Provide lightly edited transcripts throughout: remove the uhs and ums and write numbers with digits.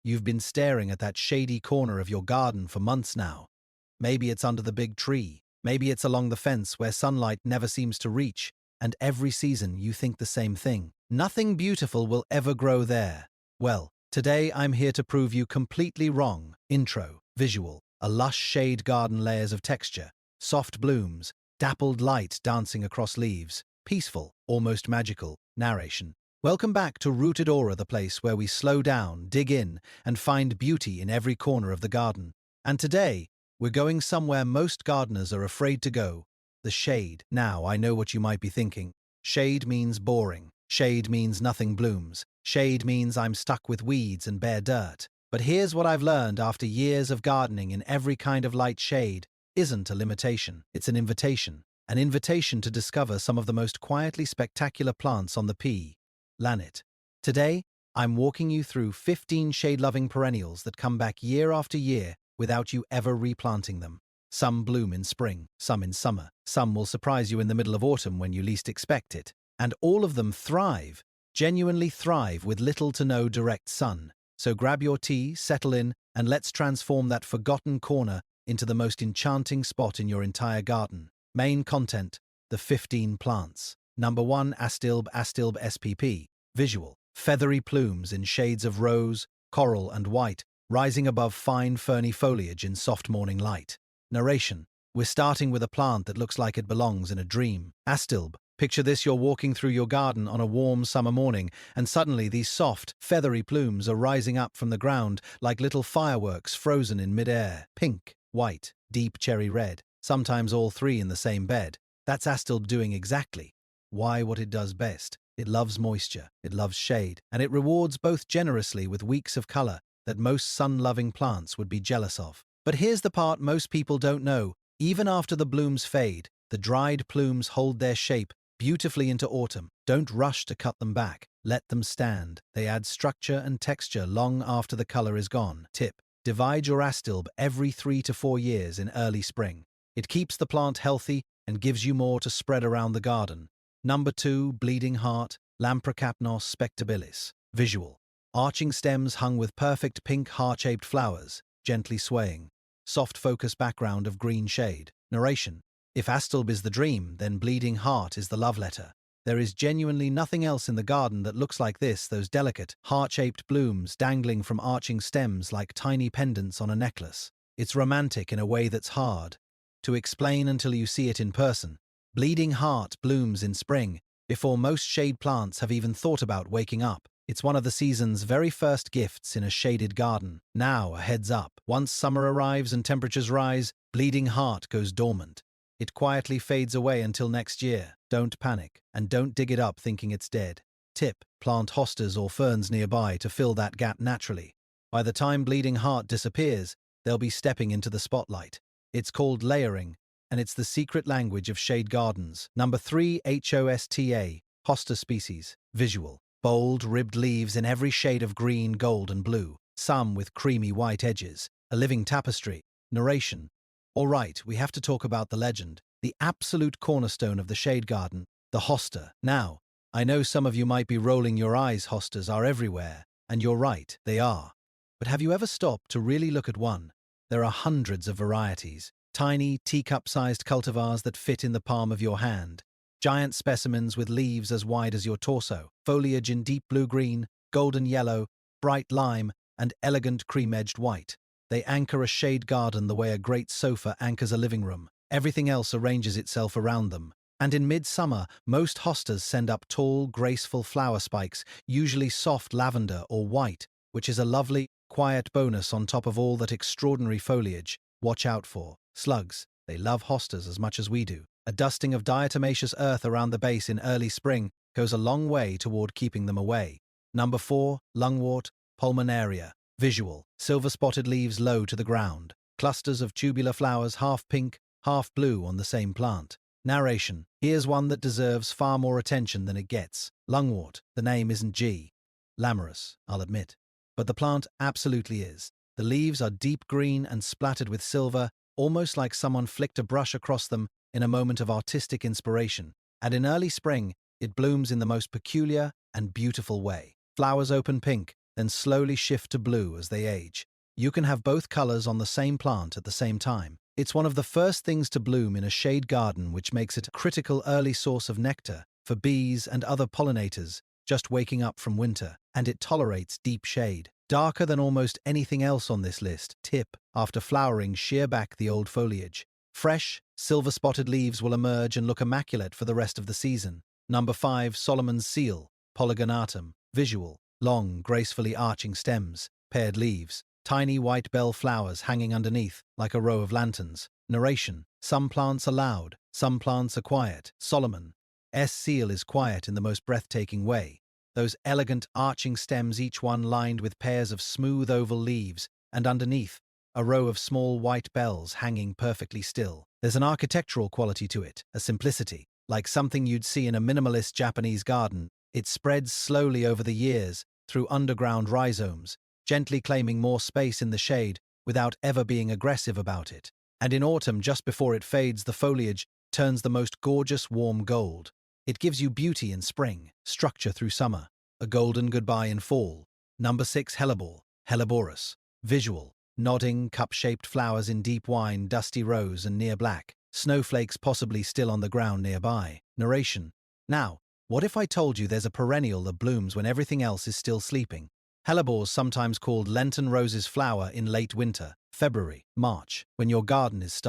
You've been staring at that shady corner of your garden for months now. Maybe it's under the big tree. Maybe it's along the fence where sunlight never seems to reach, and every season you think the same thing. Nothing beautiful will ever grow there. Well, today I'm here to prove you completely wrong. Intro, visual, a lush shade garden, layers of texture, soft blooms, dappled light dancing across leaves, peaceful, almost magical, narration. Welcome back to Rooted Aura, the place where we slow down, dig in, and find beauty in every corner of the garden. And today, we're going somewhere most gardeners are afraid to go, the shade. Now, I know what you might be thinking. Shade means boring. Shade means nothing blooms. Shade means I'm stuck with weeds and bare dirt. But here's what I've learned after years of gardening: in every kind of light, shade isn't a limitation. It's an invitation. An invitation to discover some of the most quietly spectacular plants on the planet. Today, I'm walking you through 15 shade-loving perennials that come back year after year without you ever replanting them. Some bloom in spring, some in summer, some will surprise you in the middle of autumn when you least expect it. And all of them thrive, genuinely thrive, with little to no direct sun. So grab your tea, settle in, and let's transform that forgotten corner into the most enchanting spot in your entire garden. Main content: the 15 plants. Number 1, Astilbe SPP. Visual: feathery plumes in shades of rose, coral, and white, rising above fine ferny foliage in soft morning light. Narration: we're starting with a plant that looks like it belongs in a dream. Astilbe. Picture this: you're walking through your garden on a warm summer morning, and suddenly these soft, feathery plumes are rising up from the ground like little fireworks frozen in mid-air. Pink, white, deep cherry red, sometimes all three in the same bed. That's Astilbe doing exactly what it does best. It loves moisture, it loves shade, and it rewards both generously with weeks of color that most sun-loving plants would be jealous of. But here's the part most people don't know: even after the blooms fade, the dried plumes hold their shape beautifully into autumn. Don't rush to cut them back. Let them stand. They add structure and texture long after the color is gone. Tip: divide your Astilbe every 3 to 4 years in early spring. It keeps the plant healthy and gives you more to spread around the garden. Number 2, Bleeding Heart, Lamprocapnos spectabilis. Visual: arching stems hung with perfect pink heart-shaped flowers, gently swaying. Soft focus background of green shade. Narration: if Astilbe is the dream, then Bleeding Heart is the love letter. There is genuinely nothing else in the garden that looks like this: those delicate, heart-shaped blooms dangling from arching stems like tiny pendants on a necklace. It's romantic in a way that's hard to explain until you see it in person. Bleeding Heart blooms in spring, before most shade plants have even thought about waking up. It's one of the season's very first gifts in a shaded garden. Now, a heads up: once summer arrives and temperatures rise, Bleeding Heart goes dormant. It quietly fades away until next year. Don't panic, and don't dig it up thinking it's dead. Tip: plant hostas or ferns nearby to fill that gap naturally. By the time Bleeding Heart disappears, they'll be stepping into the spotlight. It's called layering, and it's the secret language of shade gardens. Number 3, Hosta, Hosta species. Visual: bold, ribbed leaves in every shade of green, gold, and blue, some with creamy white edges, a living tapestry. Narration: all right, we have to talk about the legend, the absolute cornerstone of the shade garden, the Hosta. Now, I know some of you might be rolling your eyes. Hostas are everywhere, and you're right, they are. But have you ever stopped to really look at one? There are hundreds of varieties. Tiny, teacup-sized cultivars that fit in the palm of your hand. Giant specimens with leaves as wide as your torso. Foliage in deep blue-green, golden yellow, bright lime, and elegant cream-edged white. They anchor a shade garden the way a great sofa anchors a living room. Everything else arranges itself around them. And in midsummer, most hostas send up tall, graceful flower spikes, usually soft lavender or white, which is a lovely, quiet bonus on top of all that extraordinary foliage. Watch out for slugs. They love hostas as much as we do. A dusting of diatomaceous earth around the base in early spring goes a long way toward keeping them away. Number 4, Lungwort, Pulmonaria. Visual: silver-spotted leaves low to the ground. Clusters of tubular flowers, half pink, half blue, on the same plant. Narration: here's one that deserves far more attention than it gets. Lungwort. The name isn't glamorous, I'll admit, but the plant absolutely is. The leaves are deep green and splattered with silver, almost like someone flicked a brush across them in a moment of artistic inspiration. And in early spring, it blooms in the most peculiar and beautiful way. Flowers open pink, then slowly shift to blue as they age. You can have both colors on the same plant at the same time. It's one of the first things to bloom in a shade garden, which makes it a critical early source of nectar for bees and other pollinators just waking up from winter, and it tolerates deep shade. Darker than almost anything else on this list. Tip: after flowering, shear back the old foliage. Fresh, silver-spotted leaves will emerge and look immaculate for the rest of the season. Number 5. Solomon's Seal, Polygonatum. Visual: long, gracefully arching stems, paired leaves, tiny white bell flowers hanging underneath, like a row of lanterns. Narration: some plants are loud, some plants are quiet. Solomon's seal is quiet in the most breathtaking way. Those elegant arching stems, each one lined with pairs of smooth oval leaves, and underneath, a row of small white bells hanging perfectly still. There's an architectural quality to it, a simplicity, like something you'd see in a minimalist Japanese garden. It spreads slowly over the years, through underground rhizomes, gently claiming more space in the shade without ever being aggressive about it. And in autumn, just before it fades, the foliage turns the most gorgeous warm gold. It gives you beauty in spring, structure through summer, a golden goodbye in fall. Number 6. Hellebore, Helleborus. Visual: nodding, cup-shaped flowers in deep wine, dusty rose and near black, snowflakes possibly still on the ground nearby. Narration: now, what if I told you there's a perennial that blooms when everything else is still sleeping? Hellebores, sometimes called Lenten roses, flower in late winter, February, March, when your garden is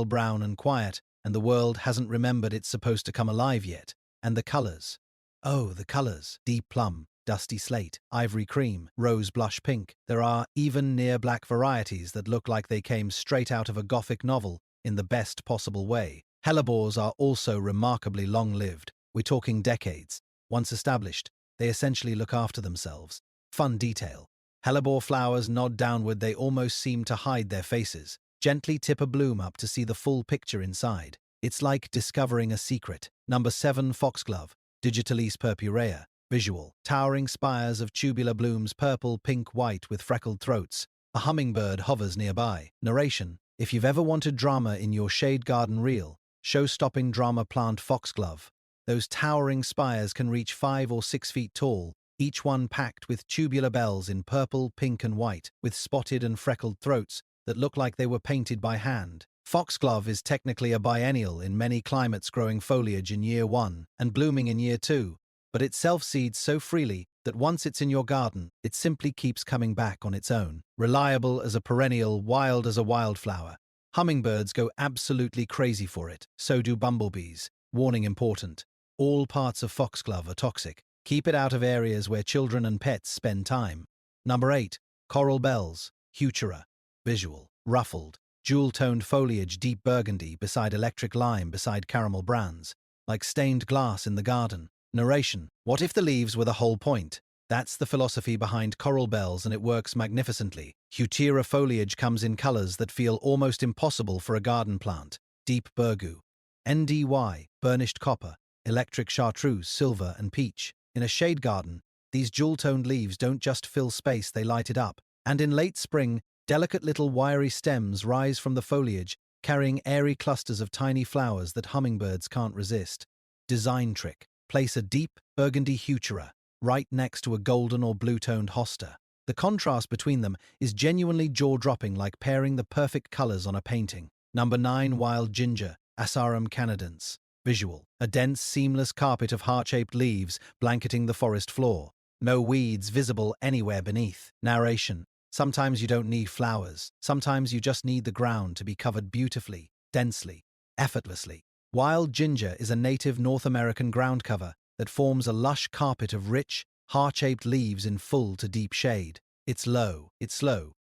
brown and quiet, and the world hasn't remembered it's supposed to come alive yet. And the colors. Oh, the colors. Deep plum, dusty slate, ivory cream, rose blush pink. There are even near black varieties that look like they came straight out of a Gothic novel in the best possible way. Hellebores are also remarkably long-lived. We're talking decades. Once established, they essentially look after themselves. Fun detail: Hellebore flowers nod downward, they almost seem to hide their faces. Gently tip a bloom up to see the full picture inside. It's like discovering a secret. Number 7. Foxglove, Digitalis purpurea. Visual: towering spires of tubular blooms, purple, pink, white with freckled throats. A hummingbird hovers nearby. Narration: if you've ever wanted drama in your shade garden, real, show-stopping drama, plant Foxglove. Those towering spires can reach 5 or 6 feet tall, each one packed with tubular bells in purple, pink and white, with spotted and freckled throats that look like they were painted by hand. Foxglove is technically a biennial in many climates, growing foliage in year 1 and blooming in year 2, but it self-seeds so freely that once it's in your garden, it simply keeps coming back on its own. Reliable as a perennial, wild as a wildflower. Hummingbirds go absolutely crazy for it, so do bumblebees. Warning important: all parts of foxglove are toxic. Keep it out of areas where children and pets spend time. Number 8. Coral bells, Heuchera. Visual: ruffled, jewel-toned foliage, deep burgundy beside electric lime beside caramel brands, like stained glass in the garden. Narration: what if the leaves were the whole point? That's the philosophy behind coral bells, and it works magnificently. Heuchera foliage comes in colors that feel almost impossible for a garden plant. Deep burgoo, NDY, burnished copper, electric chartreuse, silver and peach. In a shade garden, these jewel-toned leaves don't just fill space, they light it up. And in late spring, delicate little wiry stems rise from the foliage, carrying airy clusters of tiny flowers that hummingbirds can't resist. Design trick: place a deep burgundy Heuchera right next to a golden or blue-toned Hosta. The contrast between them is genuinely jaw-dropping, like pairing the perfect colors on a painting. Number 9. Wild ginger, Asarum canadense. Visual: a dense, seamless carpet of heart-shaped leaves blanketing the forest floor. No weeds visible anywhere beneath. Narration: sometimes you don't need flowers. Sometimes you just need the ground to be covered beautifully, densely, effortlessly. Wild ginger is a native North American ground cover that forms a lush carpet of rich, heart-shaped leaves in full to deep shade. It's slow,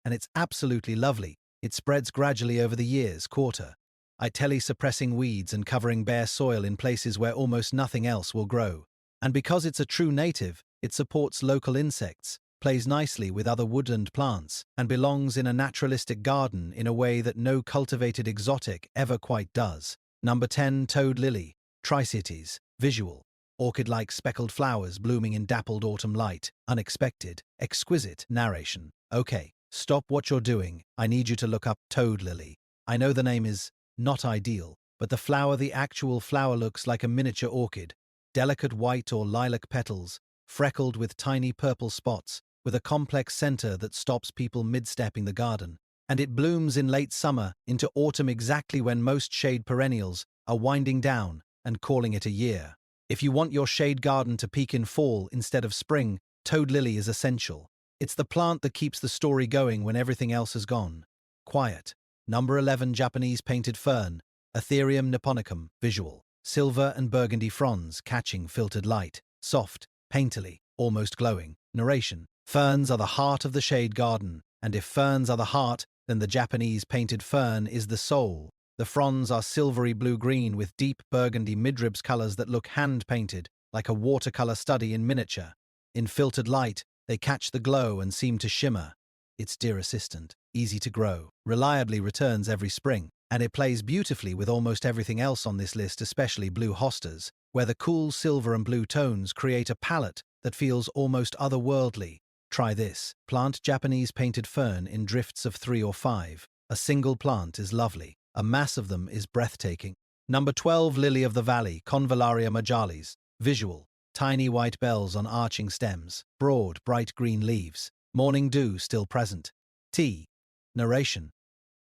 and it's absolutely lovely. It spreads gradually over the years, suppressing weeds and covering bare soil in places where almost nothing else will grow. And because it's a true native, it supports local insects, plays nicely with other woodland plants, and belongs in a naturalistic garden in a way that no cultivated exotic ever quite does. Number 10. Toad lily, Tricetes. Visual: orchid-like speckled flowers blooming in dappled autumn light. Unexpected, exquisite. Narration: okay, stop what you're doing. I need you to look up toad lily. I know the name is not ideal, but the actual flower looks like a miniature orchid. Delicate white or lilac petals, freckled with tiny purple spots, with a complex center that stops people mid-stepping the garden. And it blooms in late summer into autumn, exactly when most shade perennials are winding down and calling it a year. If you want your shade garden to peak in fall instead of spring, toad lily is essential. It's the plant that keeps the story going when everything else has gone. Quiet. Number 11, Japanese painted fern, Ethereum nipponicum, visual. Silver and burgundy fronds catching filtered light, soft, painterly, almost glowing. Narration. Ferns are the heart of the shade garden, and if ferns are the heart, then the Japanese painted fern is the soul. The fronds are silvery blue-green with deep burgundy midribs colors that look hand-painted, like a watercolor study in miniature. In filtered light, they catch the glow and seem to shimmer. Its dear assistant, easy to grow, reliably returns every spring, and it plays beautifully with almost everything else on this list, especially blue hostas, where the cool silver and blue tones create a palette that feels almost otherworldly. Try this. Plant Japanese painted fern in drifts of 3 or 5. A single plant is lovely. A mass of them is breathtaking. Number 12, Lily of the Valley, Convallaria majalis. Visual. Tiny white bells on arching stems. Broad, bright green leaves. Morning dew still present. T. Narration.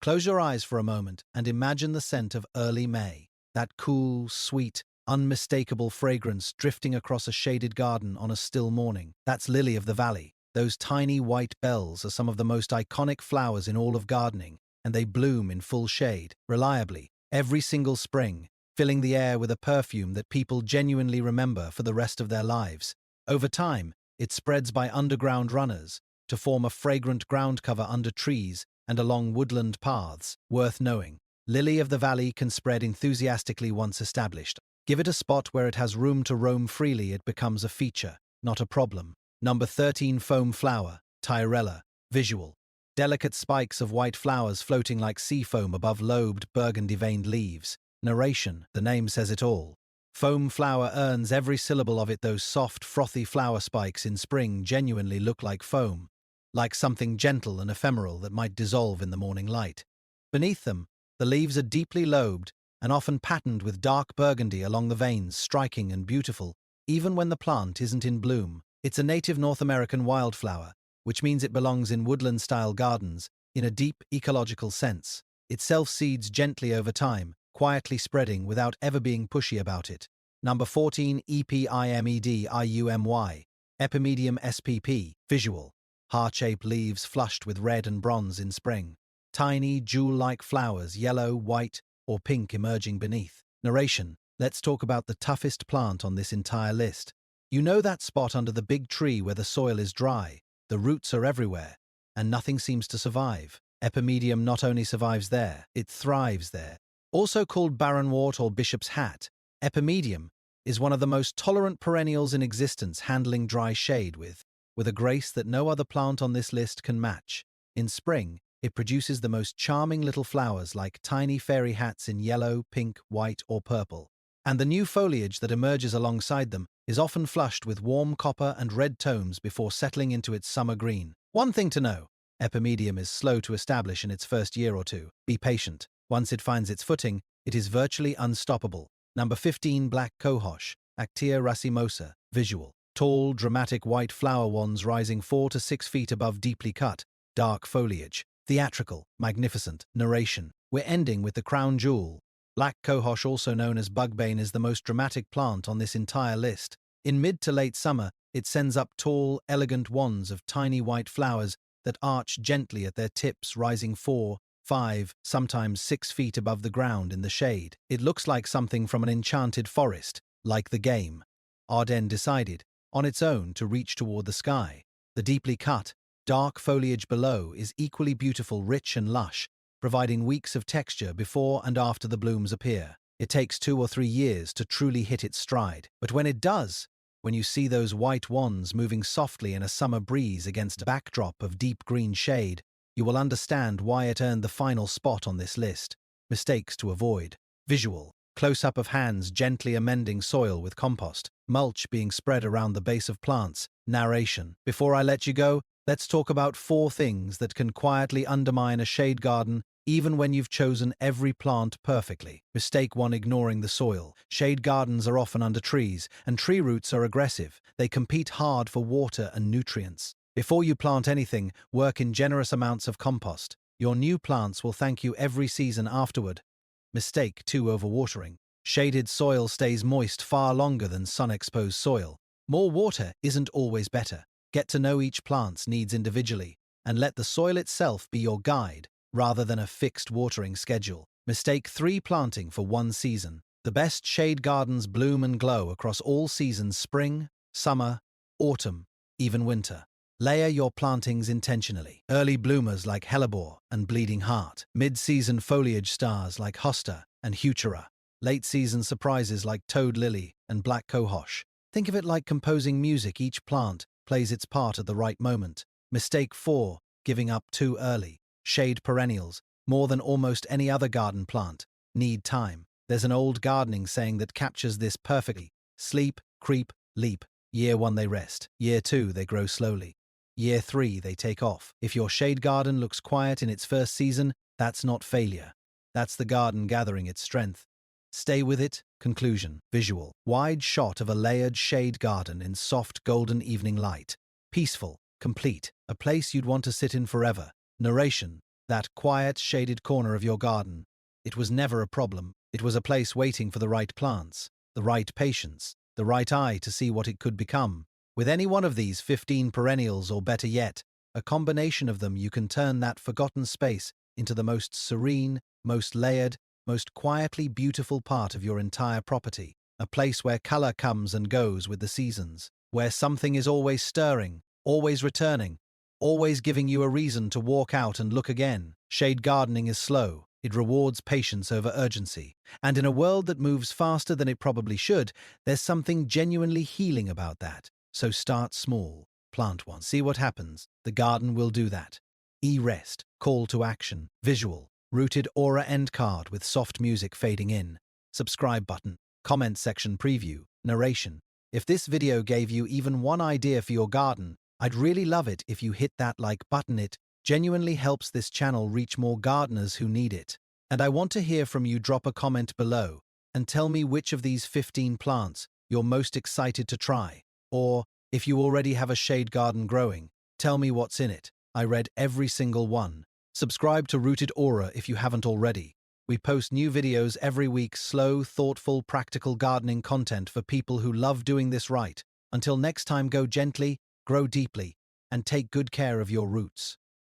Close your eyes for a moment and imagine the scent of early May. That cool, sweet, unmistakable fragrance drifting across a shaded garden on a still morning. That's Lily of the Valley. Those tiny white bells are some of the most iconic flowers in all of gardening, and they bloom in full shade, reliably, every single spring, filling the air with a perfume that people genuinely remember for the rest of their lives. Over time, it spreads by underground runners to form a fragrant ground cover under trees and along woodland paths. Worth knowing, Lily of the Valley can spread enthusiastically once established. Give it a spot where it has room to roam freely, it becomes a feature, not a problem. Number 13, Foam Flower, Tyrella, visual. Delicate spikes of white flowers floating like sea foam above lobed, burgundy-veined leaves. Narration, the name says it all. Foam flower earns every syllable of it. Those soft, frothy flower spikes in spring genuinely look like foam, like something gentle and ephemeral that might dissolve in the morning light. Beneath them, the leaves are deeply lobed and often patterned with dark burgundy along the veins, striking and beautiful, even when the plant isn't in bloom. It's a native North American wildflower, which means it belongs in woodland-style gardens in a deep ecological sense. It self-seeds gently over time, quietly spreading without ever being pushy about it. Number 14, Epimedium, Epimedium spp, visual. Heart-shaped leaves flushed with red and bronze in spring. Tiny, jewel-like flowers, yellow, white, or pink emerging beneath. Narration. Let's talk about the toughest plant on this entire list. You know that spot under the big tree where the soil is dry, the roots are everywhere, and nothing seems to survive. Epimedium not only survives there, it thrives there. Also called barrenwort or bishop's hat, Epimedium is one of the most tolerant perennials in existence, handling dry shade with a grace that no other plant on this list can match. In spring, it produces the most charming little flowers like tiny fairy hats in yellow, pink, white, or purple. And the new foliage that emerges alongside them is often flushed with warm copper and red tones before settling into its summer green. One thing to know, Epimedium is slow to establish in its first year or two. Be patient. Once it finds its footing, it is virtually unstoppable. Number 15, Black Cohosh, Actea racemosa, visual. Tall, dramatic white flower wands rising 4 to 6 feet above deeply cut, dark foliage. Theatrical, magnificent. Narration. We're ending with the crown jewel. Black Cohosh, also known as Bugbane, is the most dramatic plant on this entire list. In mid to late summer, it sends up tall, elegant wands of tiny white flowers that arch gently at their tips, rising 4, 5, sometimes 6 feet above the ground in the shade. It looks like something from an enchanted forest, like the game. Arden decided, on its own, to reach toward the sky. The deeply cut, dark foliage below is equally beautiful, rich and lush, providing weeks of texture before and after the blooms appear. It takes 2 or 3 years to truly hit its stride. But when it does, when you see those white wands moving softly in a summer breeze against a backdrop of deep green shade, you will understand why it earned the final spot on this list. Mistakes to avoid. Visual. Close-up of hands gently amending soil with compost. Mulch being spread around the base of plants. Narration. Before I let you go, let's talk about 4 things that can quietly undermine a shade garden even when you've chosen every plant perfectly. Mistake 1, ignoring the soil. Shade gardens are often under trees, and tree roots are aggressive. They compete hard for water and nutrients. Before you plant anything, work in generous amounts of compost. Your new plants will thank you every season afterward. Mistake 2. Overwatering. Shaded soil stays moist far longer than sun-exposed soil. More water isn't always better. Get to know each plant's needs individually, and let the soil itself be your guide, rather than a fixed watering schedule. Mistake 3. Planting for one season. The best shade gardens bloom and glow across all seasons: spring, summer, autumn, even winter. Layer your plantings intentionally. Early bloomers like Hellebore and Bleeding Heart. Mid-season foliage stars like Hosta and Heuchera. Late-season surprises like Toad Lily and Black Cohosh. Think of it like composing music. Each plant plays its part at the right moment. Mistake 4. Giving up too early. Shade perennials, more than almost any other garden plant, need time. There's an old gardening saying that captures this perfectly. Sleep, creep, leap. Year 1 they rest. Year 2 they grow slowly. Year 3 they take off. If your shade garden looks quiet in its first season, that's not failure. That's the garden gathering its strength. Stay with it. Conclusion. Visual. Wide shot of a layered shade garden in soft golden evening light. Peaceful, complete, a place you'd want to sit in forever. Narration. That quiet, shaded corner of your garden. It was never a problem. It was a place waiting for the right plants, the right patience, the right eye to see what it could become. With any one of these 15 perennials, or better yet, a combination of them, you can turn that forgotten space into the most serene, most layered, most quietly beautiful part of your entire property. A place where color comes and goes with the seasons, where something is always stirring, always returning, always giving you a reason to walk out and look again. Shade gardening is slow. It rewards patience over urgency. And in a world that moves faster than it probably should, there's something genuinely healing about that. So start small. Plant one. See what happens. The garden will do that. Rest. Call to action. Visual. Rooted aura end card with soft music fading in. Subscribe button. Comment section preview. Narration. If this video gave you even one idea for your garden, I'd really love it if you hit that like button. It genuinely helps this channel reach more gardeners who need it. And I want to hear from you. Drop a comment below and tell me which of these 15 plants you're most excited to try. Or, if you already have a shade garden growing, tell me what's in it. I read every single one. Subscribe to Rooted Aura if you haven't already. We post new videos every week, slow, thoughtful, practical gardening content for people who love doing this right. Until next time, go gently, grow deeply, and take good care of your roots.